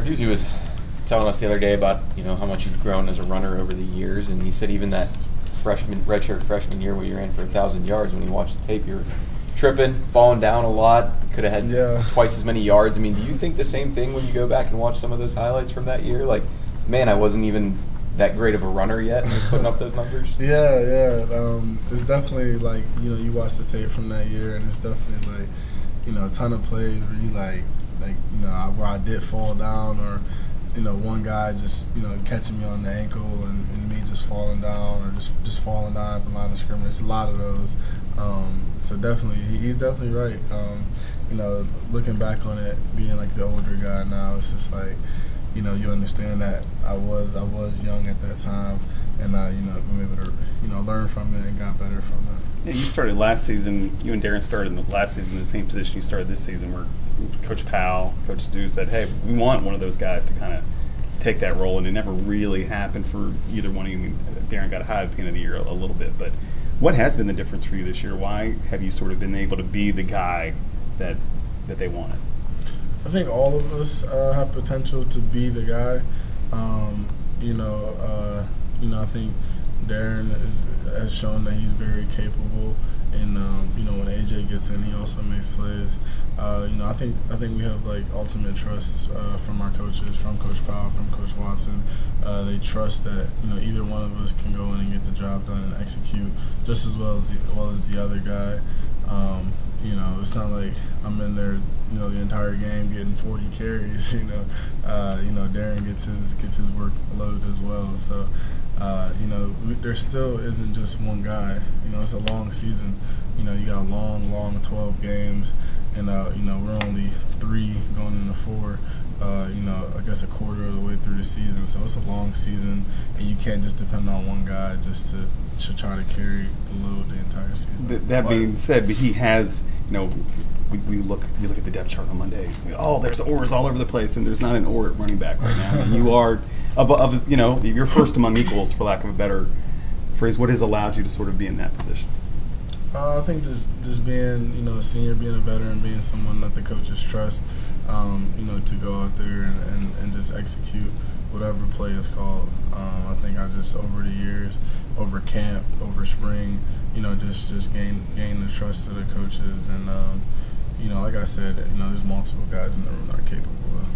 Narduzzi was telling us the other day about how much you've grown as a runner over the years, and he said even that redshirt freshman year where you ran for 1,000 yards, when he watched the tape, you were tripping, falling down a lot, could have had twice as many yards. I mean, do you think the same thing when you go back and watch some of those highlights from that year? Like, man, I wasn't even that great of a runner yet and was putting up those numbers? Yeah. It's definitely like, you watch the tape from that year, and it's definitely like, a ton of plays where you where I did fall down, or one guy just catching me on the ankle and me just falling down, or just falling down at the line of scrimmage. It's a lot of those. So definitely, he's definitely right. Looking back on it, being like the older guy now, it's just like, you understand that I was young at that time, and been able to learn from it and got better from it. Yeah, you started last season. You and Darren started in the last season in the same position you started this season, where Coach Powell, Coach Stu said, "Hey, we want one of those guys to kind of take that role," and it never really happened for either one of you. I mean, Darren got high at the beginning of the year a little bit, but what has been the difference for you this year? Why have you sort of been able to be the guy that they wanted? I think all of us have potential to be the guy. I think Darren has shown that he's very capable, and when AJ gets in, he also makes plays. I think we have like ultimate trust from our coaches, from Coach Powell, from Coach Watson. They trust that either one of us can go in and get the job done and execute just as well as the other guy. It's not like I'm in there, the entire game getting 40 carries. Darren gets his workload as well. So, there still isn't just one guy. It's a long season. You got a long 12 games, and we're only 3 going into 4. I guess a quarter of the way through the season. So it's a long season, and you can't just depend on one guy just to try to carry the load the entire season. That being said, but he has, we look at the depth chart on Monday. There's oars all over the place, and there's not an oar at running back right now. And you are you're first among equals, for lack of a better phrase. What has allowed you to sort of be in that position? I think just being a senior, being a veteran, being someone that the coaches trust. To go out there and just execute whatever play is called. I think I just, over the years, over camp, over spring, just gain the trust of the coaches. And, like I said, there's multiple guys in the room that are capable of.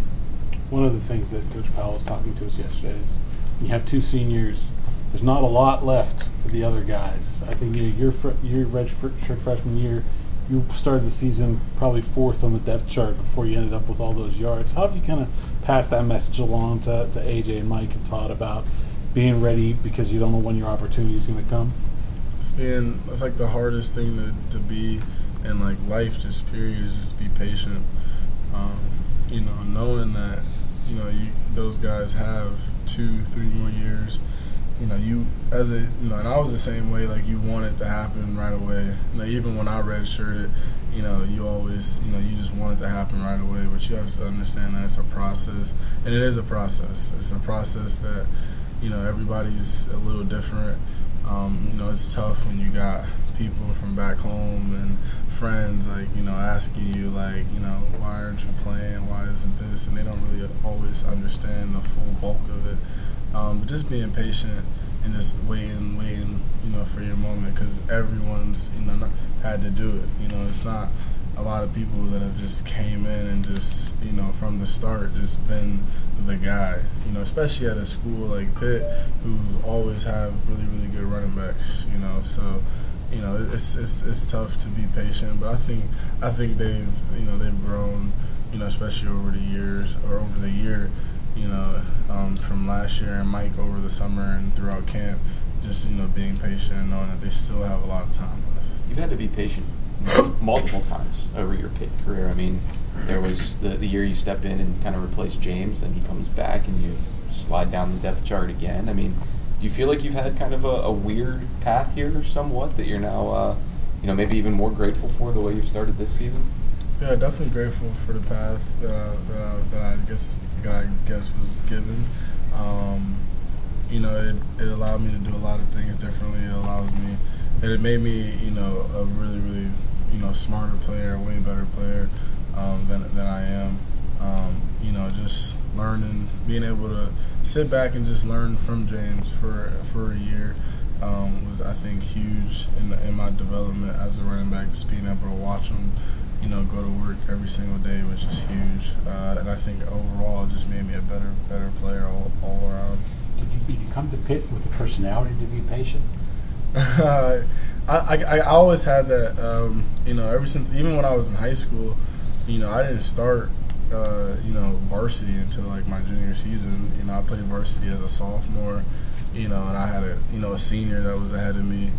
One of the things that Coach Powell was talking to us yesterday is you have 2 seniors. There's not a lot left for the other guys. I think your redshirt freshman year, you started the season probably 4th on the depth chart before you ended up with all those yards. How have you kind of passed that message along to AJ and Mike and Todd about being ready because you don't know when your opportunity is going to come? It's like the hardest thing to be in like life, just period, is just be patient. Knowing that those guys have 2-3 more years. And I was the same way. Like, you want it to happen right away. Even when I redshirted, you always, you just want it to happen right away. But you have to understand that it's a process, and it is a process. It's a process that, everybody's a little different. It's tough when you got people from back home and friends, asking you, why aren't you playing? Why isn't this? And they don't really always understand the full bulk of it. But just being patient and just waiting, for your moment, because everyone's, not had to do it. It's not a lot of people that have just came in and just, from the start, just been the guy. Especially at a school like Pitt, who always have really, really good running backs. So, it's tough to be patient. But I think they've grown, especially over the years or over the year. From last year, and Mike over the summer and throughout camp, just, being patient and knowing that they still have a lot of time left. You've had to be patient multiple times over your Pitt career. I mean, there was the year you step in and kind of replace James, then he comes back and you slide down the depth chart again. I mean, do you feel like you've had kind of a weird path here somewhat that you're now, maybe even more grateful for the way you've started this season? Yeah, definitely grateful for the path that I guess was given. It allowed me to do a lot of things differently. It made me, a really, really, smarter player, a way better player than I am. learning, being able to sit back and just learn from James for a year was, I think, huge in my development as a running back. Just being able to watch him, go to work every single day, which is huge. And I think overall it just made me a better player all around. Did you come to Pitt with the personality to be patient? I always had that, ever since, even when I was in high school, I didn't start, varsity until like my junior season. I played varsity as a sophomore, and I had a senior that was ahead of me,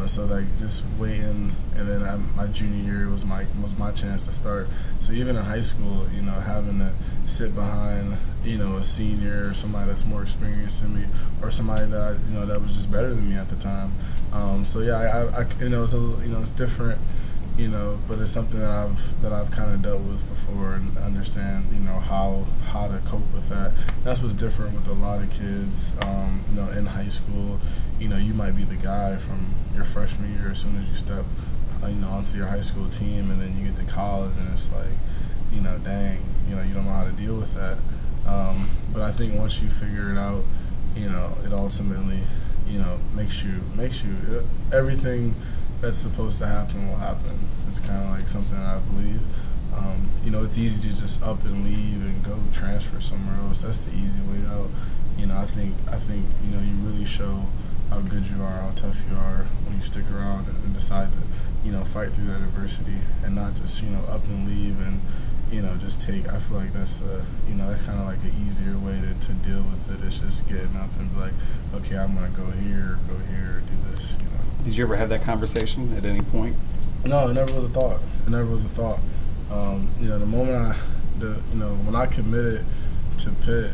so like just waiting, and then my junior year was my chance to start. So even in high school, having to sit behind, a senior or somebody that's more experienced than me, or somebody that that was just better than me at the time. So yeah, it's different, but it's something that I've kind of dealt with before and understand, how to cope with that. That's what's different with a lot of kids, in high school. You might be the guy from your freshman year as soon as you step, onto your high school team, and then you get to college, and it's like, dang, you don't know how to deal with that. But I think once you figure it out, it ultimately, makes you everything that's supposed to happen will happen. It's kind of like something that I believe. It's easy to just up and leave and go transfer somewhere else. That's the easy way out. I think you really show how good you are, how tough you are when you stick around and decide to, fight through that adversity and not just, up and leave and, just take. I feel like that's that's kind of like an easier way to deal with it. It's just getting up and be like, okay, I'm gonna go here, do this. Did you ever have that conversation at any point? No, it never was a thought. The moment when I committed to Pitt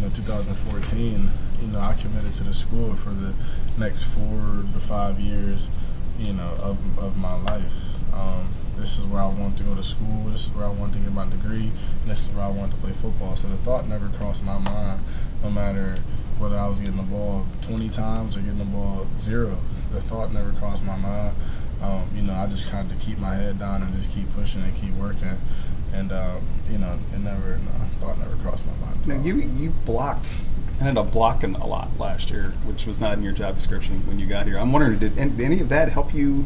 in 2014, I committed to the school for the next 4 to 5 years, of my life. This is where I wanted to go to school. This is where I wanted to get my degree. And this is where I wanted to play football. So the thought never crossed my mind, no matter whether I was getting the ball 20 times or getting the ball 0. The thought never crossed my mind. I just kind of keep my head down and just keep pushing and keep working. And, thought never crossed my mind. Now, you ended up blocking a lot last year, which was not in your job description when you got here. I'm wondering, did any of that help you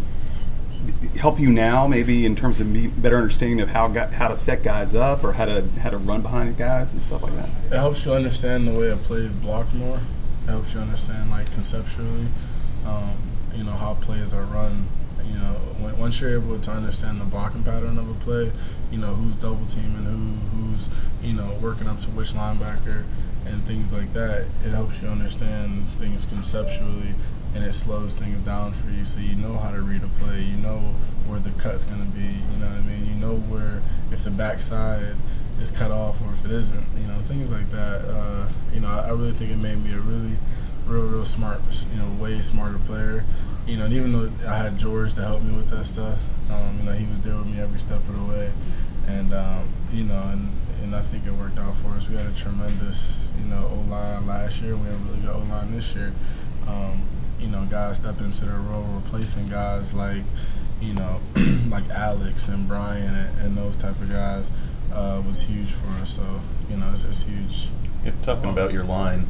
now, maybe in terms of better understanding of how to set guys up or how to run behind guys and stuff like that? It helps you understand the way a play is blocked more. It helps you understand, like, conceptually, how plays are run. Once you're able to understand the blocking pattern of a play, who's double teaming, who's working up to which linebacker and things like that, it helps you understand things conceptually, and it slows things down for you, so you know how to read a play, you know where the cut's going to be, you know what I mean? You know where, if the backside is cut off or if it isn't, things like that. I really think it made me a really real smart, way smarter player. And even though I had George to help me with that stuff, he was there with me every step of the way. And, and I think it worked out for us. We had a tremendous, O-line last year. We have a really good O-line this year. Guys step into their role, replacing guys like, like Alex and Brian and those type of guys was huge for us. So, it's huge. Yeah, talking about your line,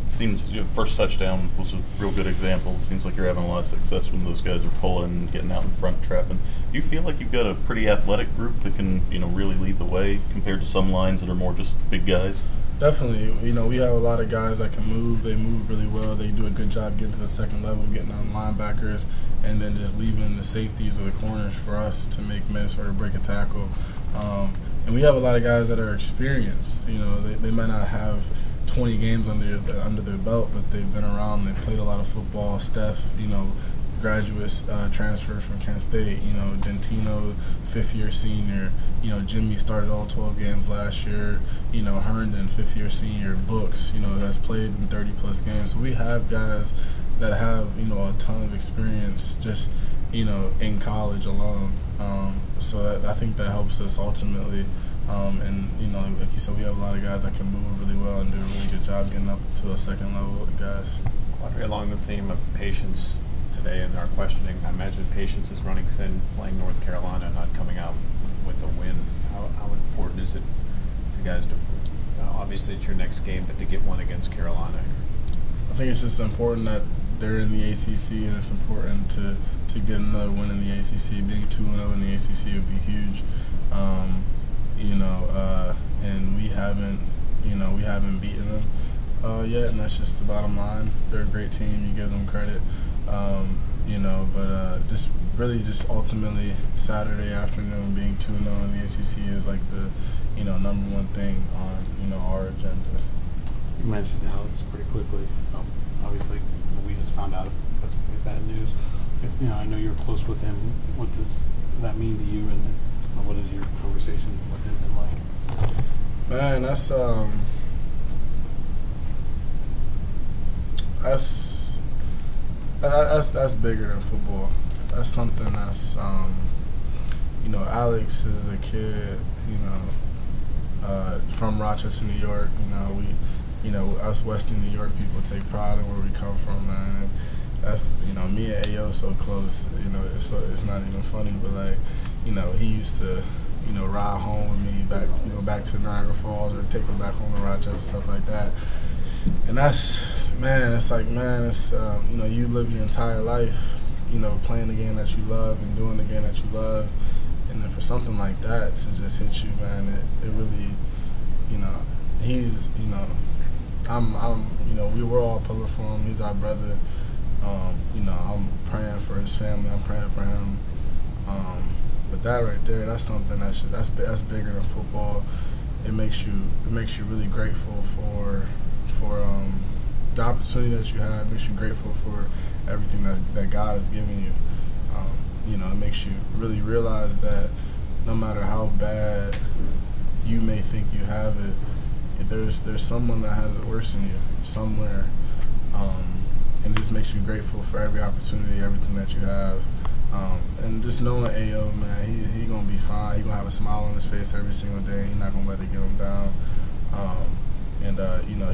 seems your first touchdown was a real good example. It seems like you're having a lot of success when those guys are pulling and getting out in front trapping. Do you feel like you've got a pretty athletic group that can, really lead the way compared to some lines that are more just big guys? Definitely. We have a lot of guys that can move. They move really well. They do a good job getting to the second level, getting on linebackers, and then just leaving the safeties or the corners for us to make miss or to break a tackle. And we have a lot of guys that are experienced. They might not have 20 games under their belt, but they've been around. They've played a lot of football. Steph, graduates, transfer from Kent State. Dentino, 5th-year senior. Jimmy started all 12 games last year. Herndon, 5th-year senior. Brooks, that's played in 30-plus games. So we have guys that have, a ton of experience just, in college alone. So I think that helps us ultimately. And, like you said, we have a lot of guys that can move really well and do a really good job getting up to a second level with guys. Qadree, along the theme of patience today in our questioning, I imagine patience is running thin playing North Carolina, not coming out with a win. How important is it to guys to, obviously it's your next game, but to get one against Carolina? I think it's just important that they're in the ACC, and it's important to get another win in the ACC. Being 2-0 in the ACC would be huge. And we haven't beaten them yet, and that's just the bottom line. They're a great team. You give them credit. Just ultimately Saturday afternoon being 2-0 in the ACC is like the number one thing on our agenda. You mentioned Alex pretty quickly. Obviously, we just found out that's pretty bad news. I know you're close with him. What does that mean to you, and what is your conversation with him been like? Man, that's bigger than football. That's something that's Alex is a kid, from Rochester, New York. Us Western New York people take pride in where we come from, man. And that's me and Ayo so close. It's not even funny, but like he used to ride home with me back to Niagara Falls, or take him back home to Rochester, stuff like that. And that's, man, it's like, you live your entire life, playing the game that you love and doing the game that you love, and then for something like that to just hit you, man, it really, he's, we were all pulling for him. He's our brother. I'm praying for his family. I'm praying for him. But that right there, that's something that's bigger than football. It makes you really grateful for the opportunity that you have. It makes you grateful for everything that God has given you. It makes you really realize that no matter how bad you may think you have it, there's someone that has it worse than you somewhere, and it just makes you grateful for every opportunity, everything that you have. And just knowing Ayo, man, he gonna be fine. He gonna have a smile on his face every single day. He's not gonna let it get him down.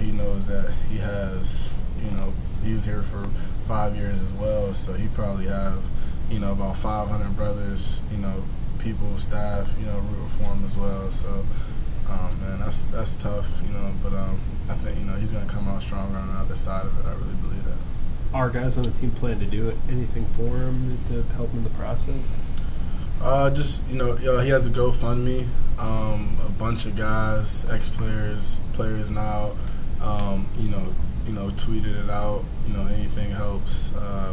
He knows that he has, he was here for 5 years as well, so he probably have, about 500 brothers, people, staff, rooting for him as well. So, man, that's tough, but I think, he's gonna come out stronger on the other side of it. I really believe that. Our guys on the team plan to do anything for him to help him in the process? He has a GoFundMe. A bunch of guys, ex-players, players now, tweeted it out. Anything helps,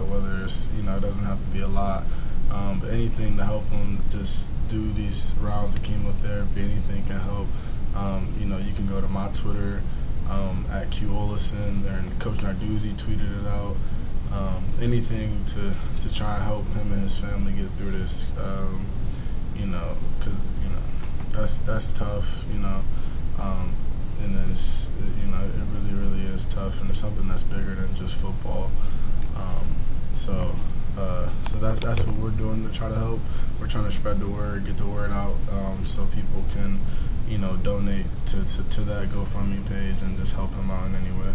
whether it's, it doesn't have to be a lot, but anything to help him just do these rounds of chemotherapy, anything can help. You can go to my Twitter, at Ollison, and Coach Narduzzi tweeted it out. Anything to try and help him and his family get through this, because that's tough, and then it's, it really, really is tough, and it's something that's bigger than just football. So that's what we're doing to try to help. We're trying to spread the word, get the word out, so people can, donate to that GoFundMe page and just help him out in any way.